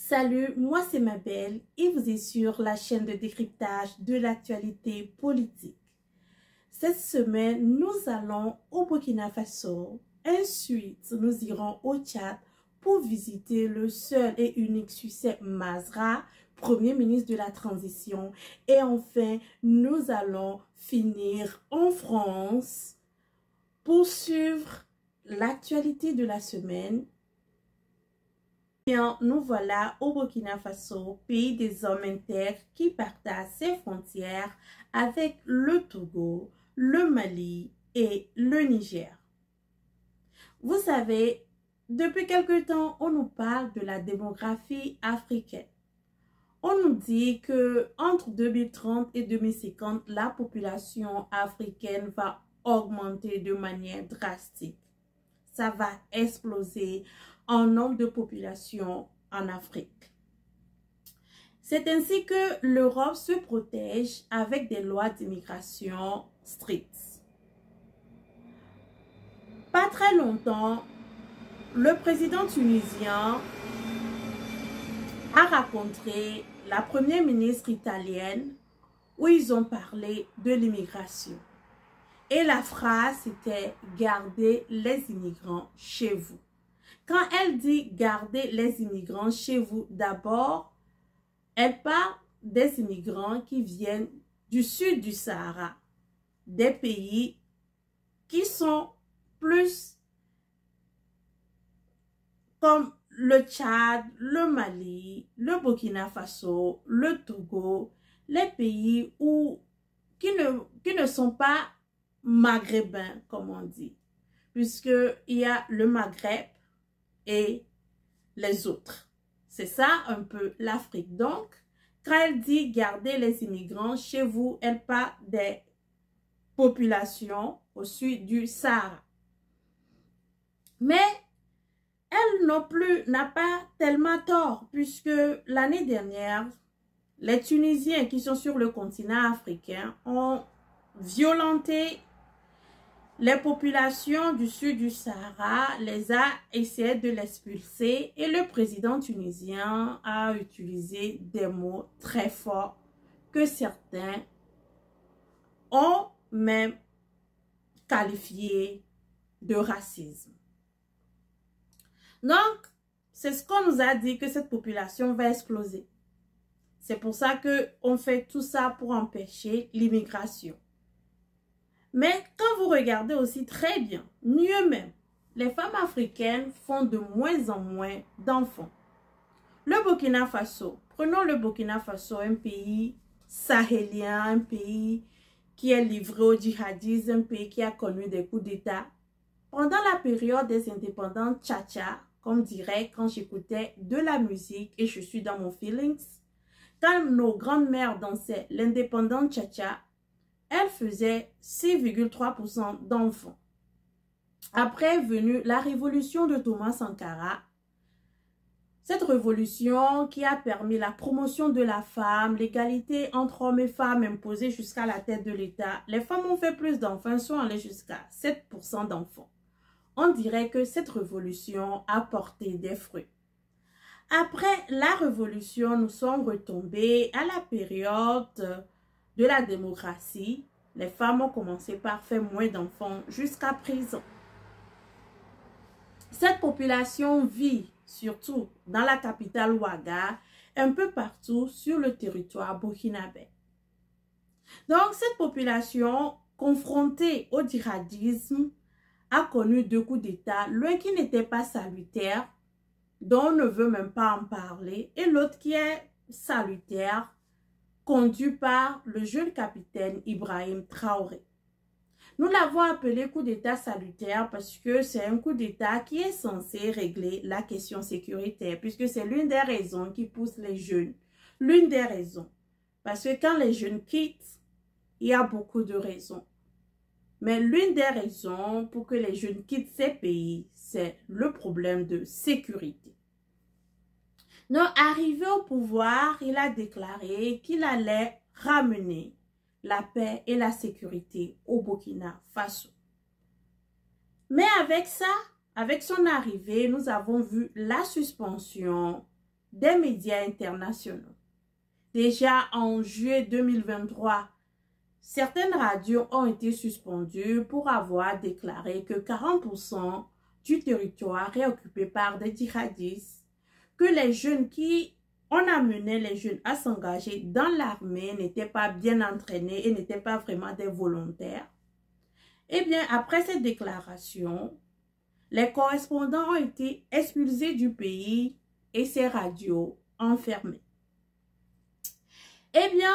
Salut, moi c'est Mabel et vous êtes sur la chaîne de décryptage de l'actualité politique. Cette semaine, nous allons au Burkina Faso. Ensuite, nous irons au Tchad pour visiter le seul et unique Sucé Masra, Premier ministre de la Transition. Et enfin, nous allons finir en France pour suivre l'actualité de la semaine. Bien, nous voilà au Burkina Faso, pays des hommes intègres qui partagent ses frontières avec le Togo, le Mali et le Niger. Vous savez, depuis quelque temps, on nous parle de la démographie africaine. On nous dit que entre 2030 et 2050, la population africaine va augmenter de manière drastique. Ça va exploser en nombre de population en Afrique. C'est ainsi que l'Europe se protège avec des lois d'immigration strictes. Pas très longtemps, le président tunisien a rencontré la première ministre italienne où ils ont parlé de l'immigration. Et la phrase était « Gardez les immigrants chez vous ». Quand elle dit « Gardez les immigrants chez vous », d'abord, elle parle des immigrants qui viennent du sud du Sahara, des pays qui sont plus comme le Tchad, le Mali, le Burkina Faso, le Togo, les pays qui ne sont pas maghrébins, comme on dit, puisqu'il y a le Maghreb et les autres. C'est ça un peu l'Afrique. Donc, quand elle dit gardez les immigrants chez vous, elle parle des populations au sud du Sahara. Mais elle non plus n'a pas tellement tort, puisque l'année dernière, les Tunisiens qui sont sur le continent africain ont violenté les populations du sud du Sahara, les a essayé de l'expulser et le président tunisien a utilisé des mots très forts que certains ont même qualifiés de racisme. Donc, c'est ce qu'on nous a dit que cette population va exploser. C'est pour ça qu'on fait tout ça pour empêcher l'immigration. Mais quand vous regardez aussi très bien, mieux même, les femmes africaines font de moins en moins d'enfants. Le Burkina Faso, prenons le Burkina Faso, un pays sahélien, un pays qui est livré au djihadisme, un pays qui a connu des coups d'État. Pendant la période des indépendances tcha-tcha, comme dirait quand j'écoutais de la musique et je suis dans mon feelings, quand nos grandes-mères dansaient l'indépendance tcha-tcha, elle faisait 6,3% d'enfants. Après est venue la révolution de Thomas Sankara. Cette révolution qui a permis la promotion de la femme, l'égalité entre hommes et femmes imposée jusqu'à la tête de l'État. Les femmes ont fait plus d'enfants, sont allées jusqu'à 7% d'enfants. On dirait que cette révolution a porté des fruits. Après la révolution, nous sommes retombés à la période de la démocratie. Les femmes ont commencé par faire moins d'enfants jusqu'à présent. Cette population vit surtout dans la capitale Ouaga, un peu partout sur le territoire burkinabé. Donc cette population confrontée au djihadisme a connu deux coups d'État, l'un qui n'était pas salutaire, dont on ne veut même pas en parler, et l'autre qui est salutaire, conduit par le jeune capitaine Ibrahim Traoré. Nous l'avons appelé coup d'État salutaire parce que c'est un coup d'État qui est censé régler la question sécuritaire, puisque c'est l'une des raisons qui pousse les jeunes. L'une des raisons. Parce que quand les jeunes quittent, il y a beaucoup de raisons. Mais l'une des raisons pour que les jeunes quittent ces pays, c'est le problème de sécurité. Donc, arrivé au pouvoir, il a déclaré qu'il allait ramener la paix et la sécurité au Burkina Faso. Mais avec ça, avec son arrivée, nous avons vu la suspension des médias internationaux. Déjà en juillet 2023, certaines radios ont été suspendues pour avoir déclaré que 40% du territoire est occupé par des djihadistes, que les jeunes qui ont amené les jeunes à s'engager dans l'armée n'étaient pas bien entraînés et n'étaient pas vraiment des volontaires. Eh bien, après cette déclaration, les correspondants ont été expulsés du pays et ces radios enfermées. Eh bien,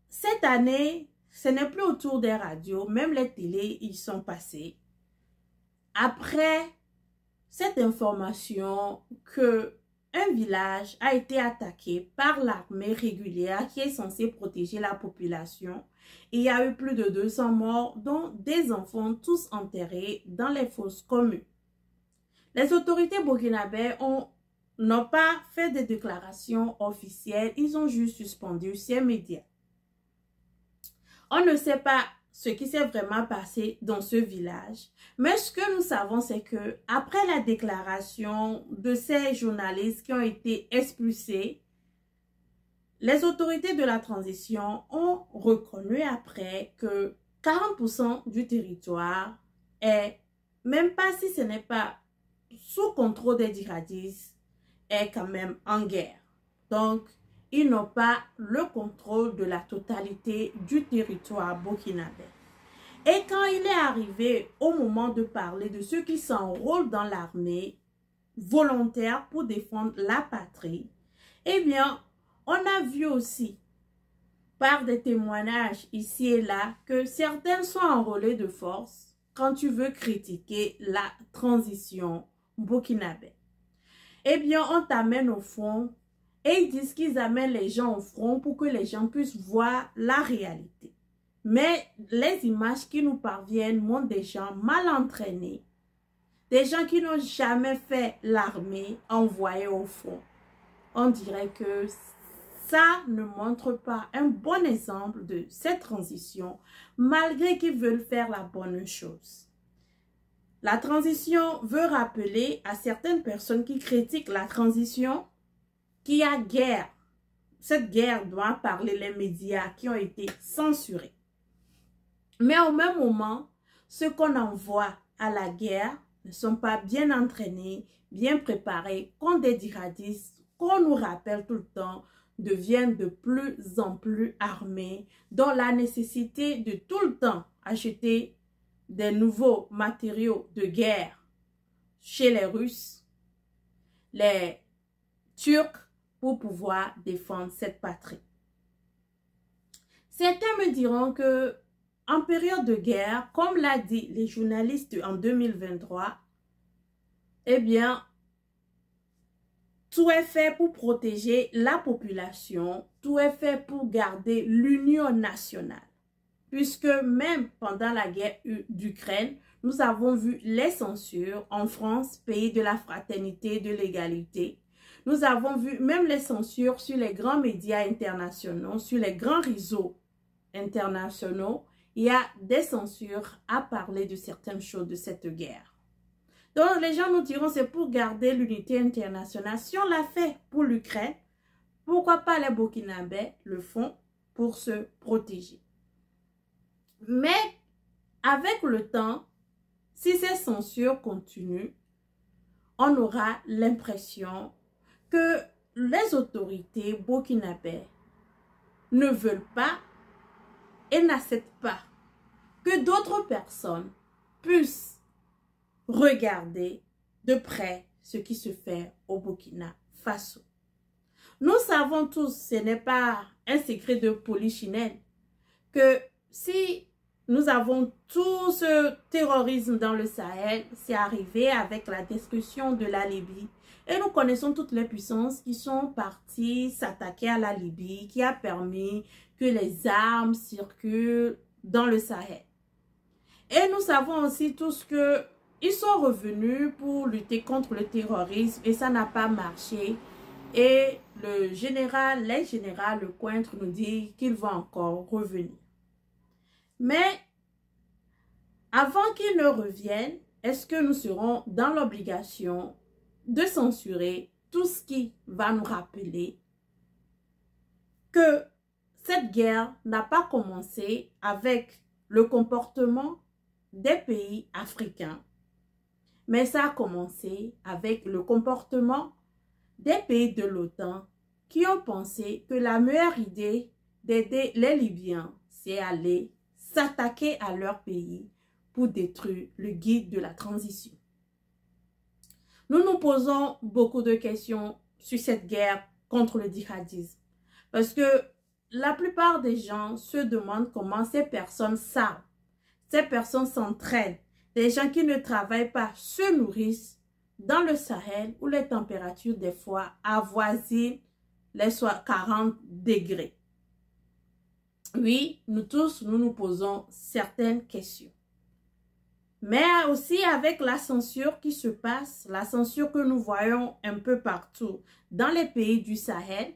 cette année, ce n'est plus autour des radios, même les télés y sont passés. Après cette information que un village a été attaqué par l'armée régulière qui est censée protéger la population, il y a eu plus de 200 morts, dont des enfants tous enterrés dans les fosses communes. Les autorités burkinabées n'ont pas fait de déclarations officielles, ils ont juste suspendu ces médias. On ne sait pas ce qui s'est vraiment passé dans ce village, mais ce que nous savons, c'est que après la déclaration de ces journalistes qui ont été expulsés, les autorités de la transition ont reconnu après que 40% du territoire est, même pas si ce n'est pas sous contrôle des djihadistes, est quand même en guerre. Donc, ils n'ont pas le contrôle de la totalité du territoire burkinabé. Et quand il est arrivé au moment de parler de ceux qui s'enrôlent dans l'armée volontaire pour défendre la patrie, eh bien, on a vu aussi par des témoignages ici et là que certains sont enrôlés de force quand tu veux critiquer la transition burkinabé. Eh bien, on t'amène au front et ils disent qu'ils amènent les gens au front pour que les gens puissent voir la réalité. Mais les images qui nous parviennent montrent des gens mal entraînés, des gens qui n'ont jamais fait l'armée envoyés au front. On dirait que ça ne montre pas un bon exemple de cette transition, malgré qu'ils veulent faire la bonne chose. La transition veut rappeler à certaines personnes qui critiquent la transition qu'il y a guerre. Cette guerre doit parler les médias qui ont été censurés. Mais au même moment, ceux qu'on envoie à la guerre ne sont pas bien entraînés, bien préparés, contre des djihadistes qu'on nous rappelle tout le temps, deviennent de plus en plus armés, dont la nécessité de tout le temps acheter des nouveaux matériaux de guerre chez les Russes, les Turcs, pour pouvoir défendre cette patrie. Certains me diront que en période de guerre, comme l'a dit les journalistes en 2023, eh bien, tout est fait pour protéger la population, tout est fait pour garder l'union nationale. Puisque même pendant la guerre d'Ukraine, nous avons vu les censures en France, pays de la fraternité et de l'égalité. Nous avons vu même les censures sur les grands médias internationaux, sur les grands réseaux internationaux. Il y a des censures à parler de certaines choses de cette guerre. Donc les gens nous diront c'est pour garder l'unité internationale. Si on l'a fait pour l'Ukraine, pourquoi pas les Burkinabés le font pour se protéger? Mais avec le temps, si ces censures continuent, on aura l'impression que les autorités burkinabées ne veulent pas et n'acceptent pas que d'autres personnes puissent regarder de près ce qui se fait au Burkina Faso. Nous savons tous, ce n'est pas un secret de polichinelle, que si nous avons tout ce terrorisme dans le Sahel, c'est arrivé avec la destruction de la Libye. Et nous connaissons toutes les puissances qui sont parties s'attaquer à la Libye, qui a permis que les armes circulent dans le Sahel. Et nous savons aussi tous qu'ils sont revenus pour lutter contre le terrorisme et ça n'a pas marché. Et les généraux Lecointre nous dit qu'ils vont encore revenir. Mais avant qu'ils ne reviennent, est-ce que nous serons dans l'obligation de censurer tout ce qui va nous rappeler que cette guerre n'a pas commencé avec le comportement des pays africains, mais ça a commencé avec le comportement des pays de l'OTAN qui ont pensé que la meilleure idée d'aider les Libyens, c'est aller s'attaquer à leur pays pour détruire le guide de la transition. Nous nous posons beaucoup de questions sur cette guerre contre le djihadisme parce que la plupart des gens se demandent comment ces personnes savent, ces personnes s'entraînent, des gens qui ne travaillent pas se nourrissent dans le Sahel où les températures des fois avoisinent les 40 degrés. Oui, nous tous, nous nous posons certaines questions. Mais aussi avec la censure qui se passe, la censure que nous voyons un peu partout dans les pays du Sahel,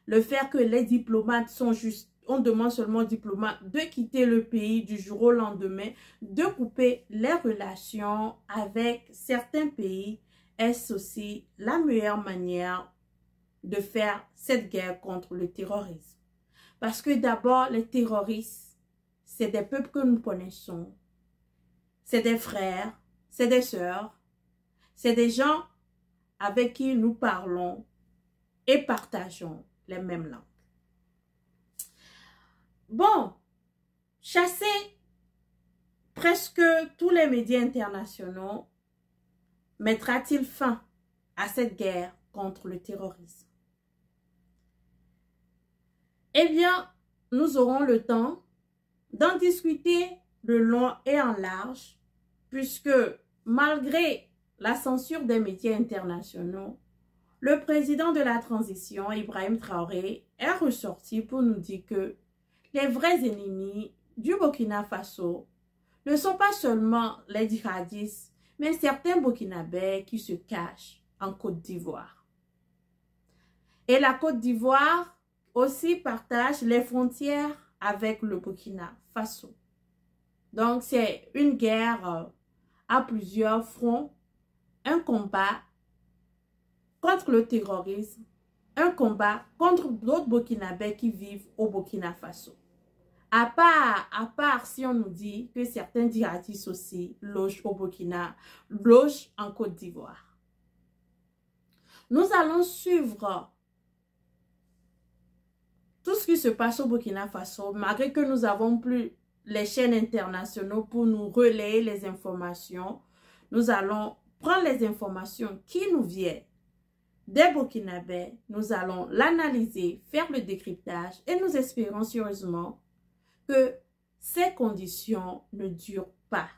le fait que les diplomates sont juste, on demande seulement aux diplomates de quitter le pays du jour au lendemain, de couper les relations avec certains pays, est aussi la meilleure manière de faire cette guerre contre le terrorisme. Parce que d'abord, les terroristes, c'est des peuples que nous connaissons. C'est des frères, c'est des sœurs, c'est des gens avec qui nous parlons et partageons les mêmes langues. Bon, chasser presque tous les médias internationaux mettra-t-il fin à cette guerre contre le terrorisme? Eh bien, nous aurons le temps d'en discuter de long et en large, puisque malgré la censure des médias internationaux, le président de la transition, Ibrahim Traoré, est ressorti pour nous dire que les vrais ennemis du Burkina Faso ne sont pas seulement les djihadistes, mais certains Burkinabés qui se cachent en Côte d'Ivoire. Et la Côte d'Ivoire aussi partage les frontières avec le Burkina Faso. Donc, c'est une guerre à plusieurs fronts, un combat contre le terrorisme, un combat contre d'autres Burkinabés qui vivent au Burkina Faso. À part si on nous dit que certains djihadistes aussi logent au Burkina, logent en Côte d'Ivoire. Nous allons suivre tout ce qui se passe au Burkina Faso, malgré que nous n'avons plus les chaînes internationales pour nous relayer les informations. Nous allons prendre les informations qui nous viennent des Burkinabés, nous allons l'analyser, faire le décryptage et nous espérons sérieusement que ces conditions ne durent pas.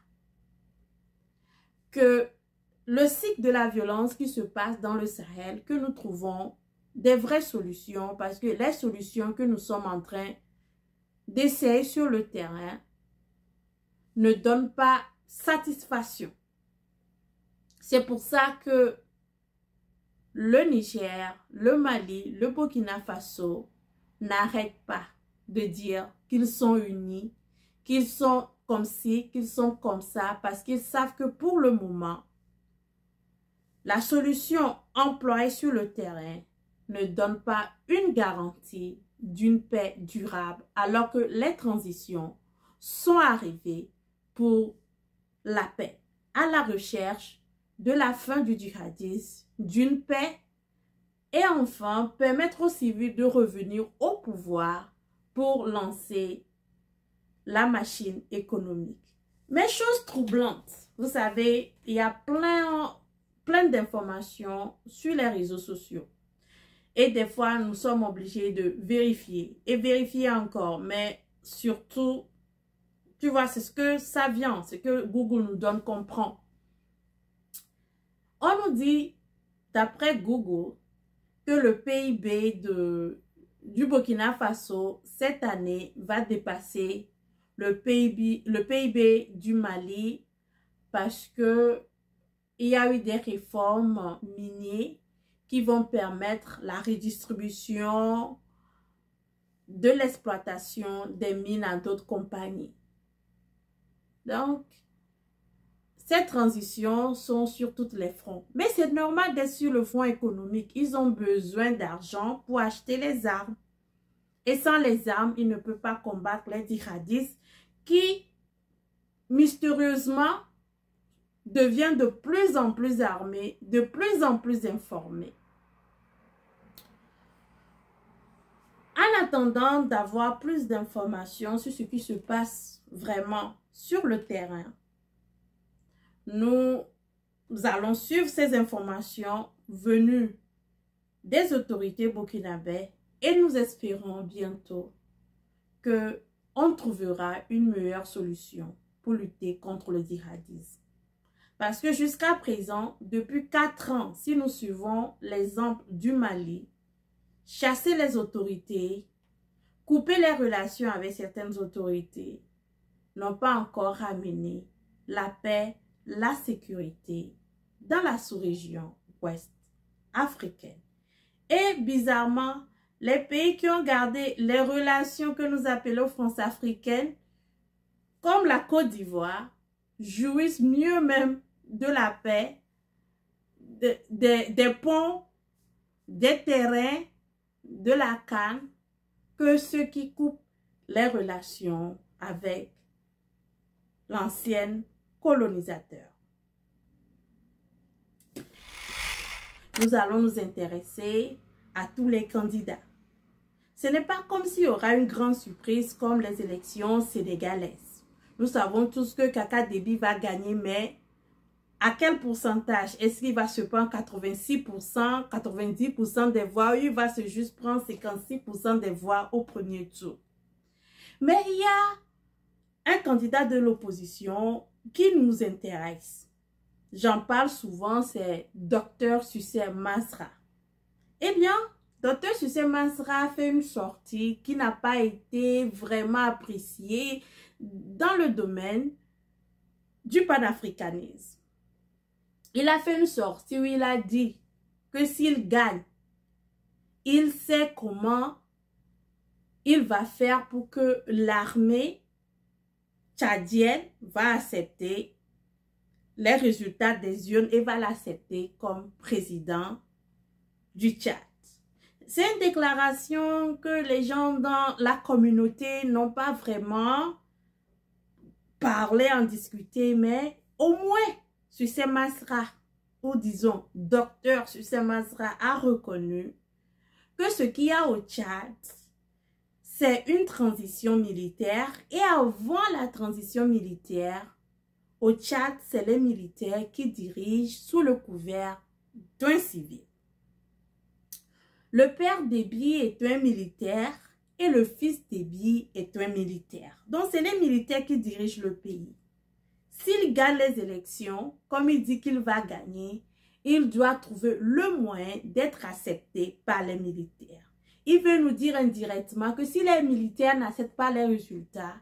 Que le cycle de la violence qui se passe dans le Sahel, que nous trouvons des vraies solutions, parce que les solutions que nous sommes en train d'essayer sur le terrain ne donnent pas satisfaction. C'est pour ça que le Niger, le Mali, le Burkina Faso n'arrêtent pas de dire qu'ils sont unis, qu'ils sont comme ci, qu'ils sont comme ça, parce qu'ils savent que pour le moment, la solution employée sur le terrain ne donne pas une garantie d'une paix durable, alors que les transitions sont arrivées pour la paix, à la recherche de la fin du djihadisme, d'une paix et enfin permettre aux civils de revenir au pouvoir pour lancer la machine économique. Mais chose troublante, vous savez, il y a plein d'informations sur les réseaux sociaux. Et des fois, nous sommes obligés de vérifier et vérifier encore. Mais surtout, tu vois, c'est ce que ça vient, c'est que Google nous donne comprend. On nous dit, d'après Google, que le PIB du Burkina Faso, cette année, va dépasser le PIB du Mali parce que il y a eu des réformes minières qui vont permettre la redistribution de l'exploitation des mines à d'autres compagnies. Donc, Ces transitions sont sur tous les fronts. Mais c'est normal d'être sur le front économique. Ils ont besoin d'argent pour acheter les armes. Et sans les armes, ils ne peuvent pas combattre les djihadistes qui, mystérieusement, deviennent de plus en plus armés, de plus en plus informés. En attendant d'avoir plus d'informations sur ce qui se passe vraiment sur le terrain, nous allons suivre ces informations venues des autorités burkinabées et nous espérons bientôt qu'on trouvera une meilleure solution pour lutter contre le djihadisme. Parce que jusqu'à présent, depuis 4 ans, si nous suivons l'exemple du Mali, chasser les autorités, couper les relations avec certaines autorités, n'ont pas encore ramené la paix, la sécurité dans la sous-région ouest africaine. Et bizarrement, les pays qui ont gardé les relations que nous appelons France-africaines, comme la Côte d'Ivoire, jouissent mieux même de la paix, des ponts, des terrains, de la canne, que ceux qui coupent les relations avec l'ancien colonisateur. Nous allons nous intéresser à tous les candidats. Ce n'est pas comme s'il y aura une grande surprise comme les élections sénégalaises. Nous savons tous que Kaka Déby va gagner, mais à quel pourcentage? Est-ce qu'il va se prendre 86%, 90% des voix, ou il va se juste prendre 56% des voix au premier tour? Mais il y a un candidat de l'opposition qui nous intéresse. J'en parle souvent, c'est Dr Sucé Masra. Eh bien, Dr Sucé Masra a fait une sortie qui n'a pas été vraiment appréciée dans le domaine du panafricanisme. Il a fait une sortie où il a dit que s'il gagne, il sait comment il va faire pour que l'armée tchadienne va accepter les résultats des urnes et va l'accepter comme président du Tchad. C'est une déclaration que les gens dans la communauté n'ont pas vraiment parlé, en discuté, mais au moins Sucé Masra, ou disons Docteur Sucé Masra, a reconnu que ce qu'il y a au Tchad, c'est une transition militaire, et avant la transition militaire, au Tchad, c'est les militaires qui dirigent sous le couvert d'un civil. Le père Déby est un militaire et le fils Déby est un militaire. Donc, c'est les militaires qui dirigent le pays. S'il gagne les élections, comme il dit qu'il va gagner, il doit trouver le moyen d'être accepté par les militaires. Il veut nous dire indirectement que si les militaires n'acceptent pas les résultats,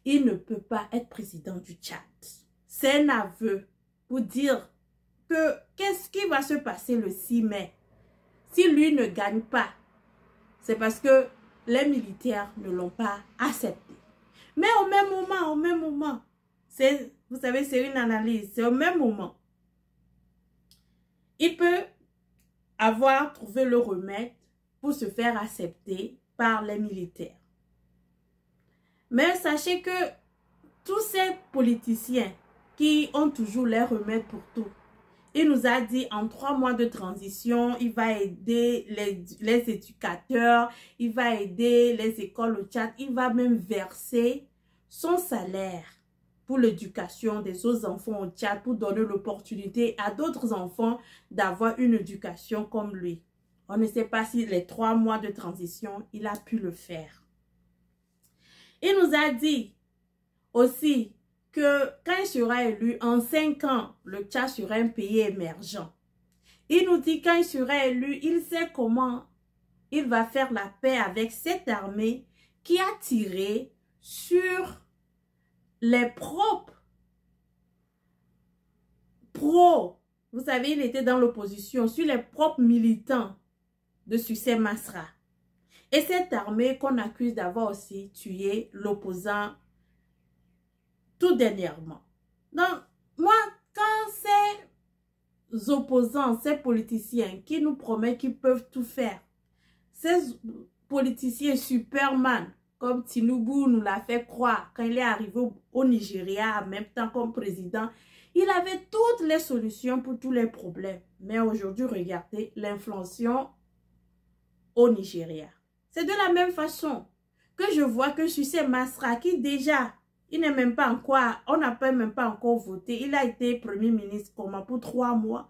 il ne peut pas être président du Tchad. C'est un aveu pour dire que qu'est-ce qui va se passer le 6 mai si lui ne gagne pas. C'est parce que les militaires ne l'ont pas accepté. Mais au même moment, vous savez, c'est une analyse, c'est au même moment. Il peut avoir trouvé le remède pour se faire accepter par les militaires. Mais sachez que tous ces politiciens qui ont toujours les remèdes pour tout, il nous a dit en 3 mois de transition, il va aider les éducateurs, il va aider les écoles au Tchad, il va même verser son salaire pour l'éducation des autres enfants au Tchad, pour donner l'opportunité à d'autres enfants d'avoir une éducation comme lui. On ne sait pas si les 3 mois de transition, il a pu le faire. Il nous a dit aussi que quand il sera élu, en 5 ans, le Tchad sera un pays émergent. Il nous dit quand il sera élu, il sait comment il va faire la paix avec cette armée qui a tiré sur les propres vous savez, il était dans l'opposition, sur les propres militants de Sucé Masra. Et cette armée qu'on accuse d'avoir aussi tué l'opposant tout dernièrement. Donc, moi, quand ces opposants, ces politiciens qui nous promettent qu'ils peuvent tout faire, ces politiciens Superman, comme Tinubu nous l'a fait croire quand il est arrivé au Nigeria en même temps comme président, il avait toutes les solutions pour tous les problèmes. Mais aujourd'hui, regardez l'inflation au Nigeria. C'est de la même façon que je vois que Sucé Masra, qui déjà, il n'est même pas encore, on n'a même pas encore voté, il a été premier ministre comment, pour 3 mois.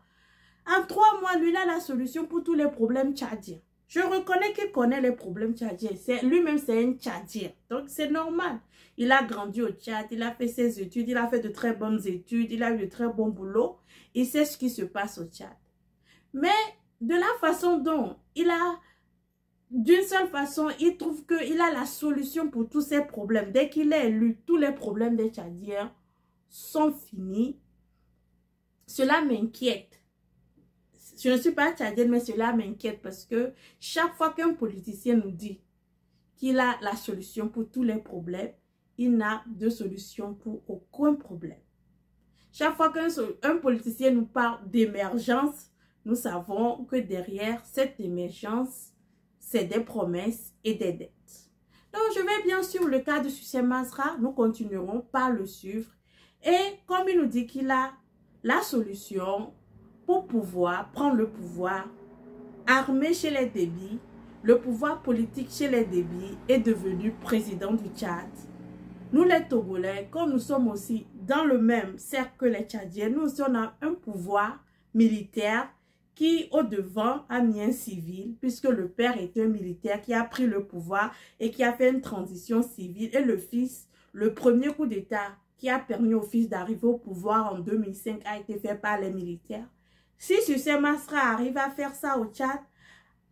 En 3 mois, lui, il a la solution pour tous les problèmes tchadiens. Je reconnais qu'il connaît les problèmes tchadiens. Lui-même, c'est un tchadien. Donc, c'est normal. Il a grandi au Tchad, il a fait ses études, il a fait de très bonnes études, il a eu de très bons boulots. Il sait ce qui se passe au Tchad. Mais de la façon dont il a, d'une seule façon, il trouve qu'il a la solution pour tous ces problèmes. Dès qu'il est élu, tous les problèmes des Tchadiens sont finis. Cela m'inquiète. Je ne suis pas tchadienne, mais cela m'inquiète parce que chaque fois qu'un politicien nous dit qu'il a la solution pour tous les problèmes, il n'a de solution pour aucun problème. Chaque fois qu'un politicien nous parle d'émergence, nous savons que derrière cette émergence, c'est des promesses et des dettes. Donc, je vais bien sûr le cas de Sucé Masra, nous continuerons par le suivre. Et comme il nous dit qu'il a la solution pour pouvoir prendre le pouvoir armé chez les Déby, le pouvoir politique chez les Déby est devenu président du Tchad. Nous les Togolais, comme nous sommes aussi dans le même cercle que les Tchadiens, nous aussi on a un pouvoir militaire qui au devant a mis un civil, puisque le père était un militaire qui a pris le pouvoir et qui a fait une transition civile, et le fils, le premier coup d'État qui a permis au fils d'arriver au pouvoir en 2005 a été fait par les militaires. Si Sucé Masra arrive à faire ça au Tchad,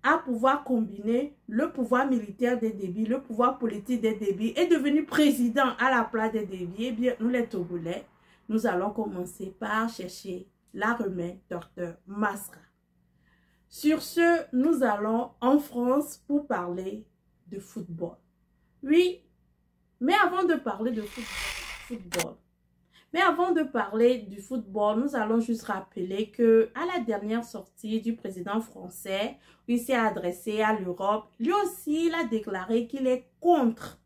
à pouvoir combiner le pouvoir militaire des Déby, le pouvoir politique des Déby, et devenu président à la place des Déby, eh bien, nous les Togolais, nous allons commencer par chercher la remède Dr Masra. Sur ce, nous allons en France pour parler de football. Oui, mais avant de parler de football, nous allons juste rappeler que à la dernière sortie du président français, où il s'est adressé à l'Europe, lui aussi, il a déclaré qu'il est contre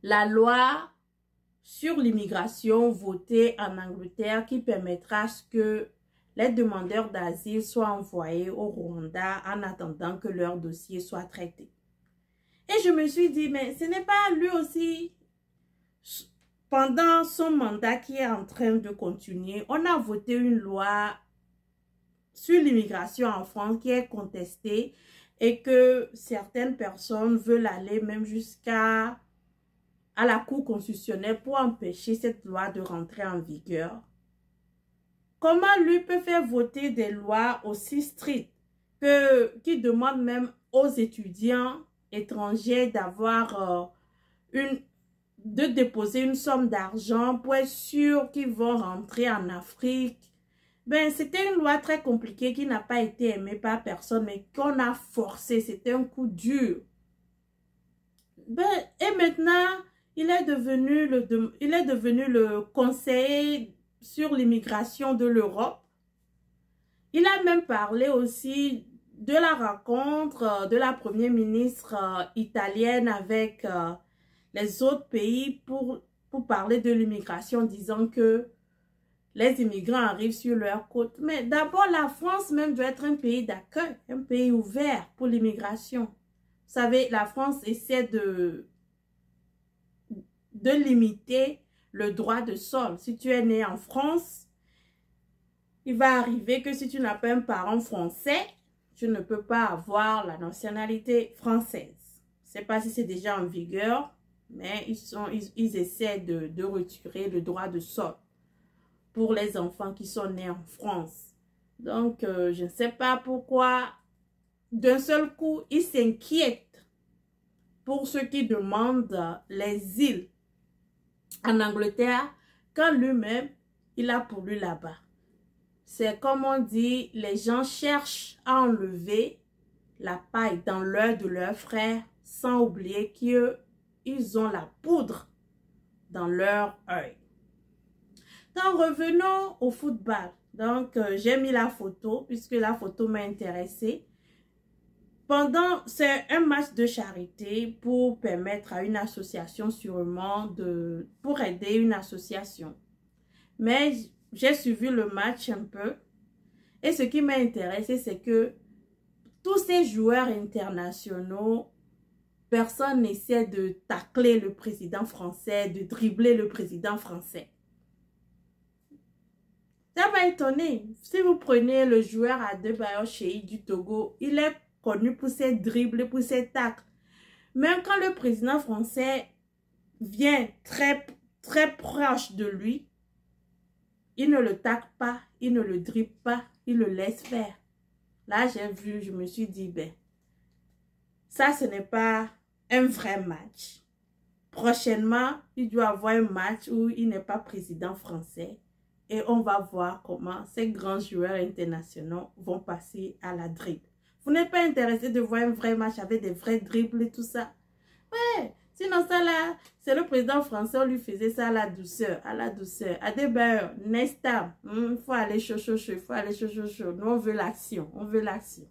la loi sur l'immigration votée en Angleterre qui permettra à ce que les demandeurs d'asile soient envoyés au Rwanda en attendant que leur dossier soit traité. Et je me suis dit, mais ce n'est pas lui aussi... Pendant son mandat qui est en train de continuer, on a voté une loi sur l'immigration en France qui est contestée et que certaines personnes veulent aller même jusqu'à la Cour constitutionnelle pour empêcher cette loi de rentrer en vigueur. Comment lui peut faire voter des lois aussi strictes qui demandent même aux étudiants étrangers d'avoir de déposer une somme d'argent pour être sûr qu'ils vont rentrer en Afrique. Ben, c'était une loi très compliquée qui n'a pas été aimée par personne, mais qu'on a forcé. C'était un coup dur. Ben, et maintenant, il est devenu le conseiller sur l'immigration de l'Europe. Il a même parlé aussi de la rencontre de la première ministre italienne avec... les autres pays pour parler de l'immigration, disant que les immigrants arrivent sur leur côte. Mais d'abord, la France même doit être un pays d'accueil, un pays ouvert pour l'immigration. Vous savez, la France essaie de limiter le droit de sol. Si tu es né en France, il va arriver que si tu n'as pas un parent français, tu ne peux pas avoir la nationalité française. Je ne sais pas si c'est déjà en vigueur, mais ils essaient de retirer le droit de sol pour les enfants qui sont nés en France. Donc, je ne sais pas pourquoi, d'un seul coup, ils s'inquiètent pour ceux qui demandent les îles en Angleterre, quand lui-même, il a pourlu là-bas. C'est comme on dit, les gens cherchent à enlever la paille dans l'œil de leurs frères sans oublier qu'ils ont la poudre dans leur œil. Donc, revenons au football. Donc, j'ai mis la photo puisque la photo m'a intéressée. C'est un match de charité pour permettre à une association sûrement pour aider une association. Mais j'ai suivi le match un peu. Et ce qui m'a intéressé, c'est que tous ces joueurs internationaux, personne n'essaie de tacler le président français, de dribbler le président français. Ça m'a étonné. Si vous prenez le joueur Adebayor Sheyi du Togo, il est connu pour ses dribbles, pour ses tacles. Même quand le président français vient très proche de lui, il ne le tacle pas, il ne le dribble pas, il le laisse faire. Là, j'ai vu, je me suis dit, ben, ça, ce n'est pas un vrai match. Prochainement, il doit y avoir un match où il n'est pas président français. Et on va voir comment ces grands joueurs internationaux vont passer à la dribble. Vous n'êtes pas intéressé de voir un vrai match avec des vrais dribbles et tout ça? Ouais, sinon ça là, c'est le président français, on lui faisait ça à la douceur, à la douceur. Adebayor, Nesta, il faut aller chaud, il faut aller chaud. Nous, on veut l'action, on veut l'action.